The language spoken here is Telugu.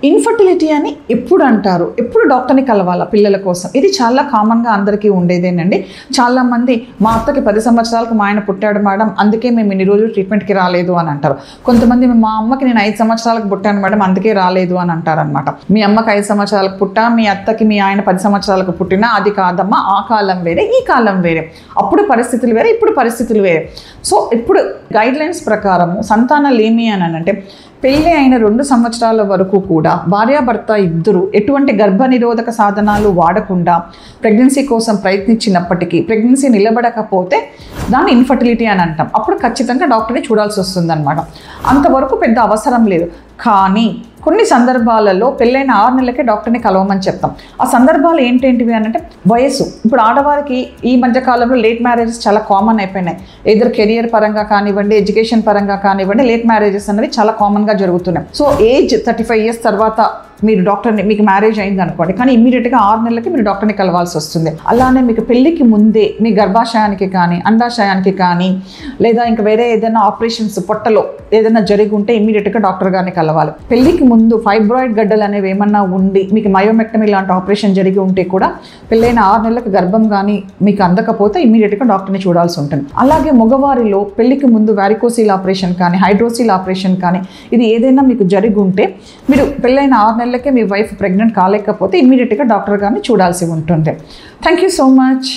ఇన్ఫర్టిలిటీ అని ఎప్పుడు అంటారు, ఎప్పుడు డాక్టర్ని కలవాలా పిల్లల కోసం? ఇది చాలా కామన్గా అందరికీ ఉండేదేనండి. చాలామంది మా అత్తకి 10 సంవత్సరాలకు మా ఆయన పుట్టాడు మేడం, అందుకే మేము ఇన్ని రోజులు ట్రీట్మెంట్కి రాలేదు అని అంటారు. కొంతమంది మా అమ్మకి నేను 5 సంవత్సరాలకు పుట్టాను మేడం, అందుకే రాలేదు అని అంటారనమాట. మీ అమ్మకి 5 సంవత్సరాలకు పుట్టా, మీ అత్తకి మీ ఆయన 10 సంవత్సరాలకు పుట్టినా అది కాదమ్మా, ఆ కాలం వేరే ఈ కాలం వేరే, అప్పుడు పరిస్థితులు వేరే ఇప్పుడు పరిస్థితులు వేరే. సో ఇప్పుడు గైడ్లైన్స్ ప్రకారము సంతానలేమి అని అంటే పెళ్ళి అయిన 2 సంవత్సరాల వరకు కూడా భార్యాభర్త ఇద్దరు ఎటువంటి గర్భనిరోధక సాధనాలు వాడకుండా ప్రెగ్నెన్సీ కోసం ప్రయత్నించినప్పటికీ ప్రెగ్నెన్సీ నిలబడకపోతే దాన్ని ఇన్ఫర్టిలిటీ అని అంటాం. అప్పుడు ఖచ్చితంగా డాక్టర్ని చూడాల్సి వస్తుంది అనమాట. అంతవరకు పెద్ద అవసరం లేదు. కానీ కొన్ని సందర్భాలలో పెళ్ళైన 6 నెలలకే డాక్టర్ని కలవమని చెప్తాం. ఆ సందర్భాలు ఏంటేంటివి అని అంటే వయసు. ఇప్పుడు ఆడవారికి ఈ మధ్యకాలంలో లేట్ మ్యారేజెస్ చాలా కామన్ అయిపోయినాయి. ఏదర్ కెరియర్ పరంగా కానివ్వండి, ఎడ్యుకేషన్ పరంగా కానివ్వండి, లేట్ మ్యారేజెస్ అనేవి చాలా కామన్గా జరుగుతున్నాయి. సో ఏజ్ 35 years తర్వాత మీరు డాక్టర్ని, మీకు మ్యారేజ్ అయింది అనుకోండి, కానీ ఇమ్మీడియట్గా 6 నెలలకి మీరు డాక్టర్ని కలవాల్సి వస్తుంది. అలానే మీకు పెళ్ళికి ముందే మీ గర్భాశయానికి కానీ అండాశయానికి కానీ లేదా ఇంకా వేరే ఏదైనా ఆపరేషన్స్ పొట్టలో ఏదైనా జరిగి ఉంటే ఇమ్మీడియట్గా డాక్టర్ గారిని కలవాలి. పెళ్ళికి ముందు ఫైబ్రాయిడ్ గడ్డలు అనేవి ఏమన్నా ఉండి మీకు మయోమెక్టమీ లాంటి ఆపరేషన్ జరిగి ఉంటే కూడా పెళ్ళైన 6 నెలలకు గర్భం కానీ మీకు అందకపోతే ఇమ్మీడియట్గా డాక్టర్ని చూడాల్సి ఉంటుంది. అలాగే మగవారిలో పెళ్ళికి ముందు వారికోసీల్ ఆపరేషన్ కానీ హైడ్రోసీల్ ఆపరేషన్ కానీ ఇది ఏదైనా మీకు జరిగి ఉంటే మీరు పెళ్ళైన 6 నెలలకే మీ వైఫ్ ప్రెగ్నెంట్ కాలేకపోతే ఇమ్మీడియట్గా డాక్టర్ గారిని చూడాల్సి ఉంటుంది. Thank you so much.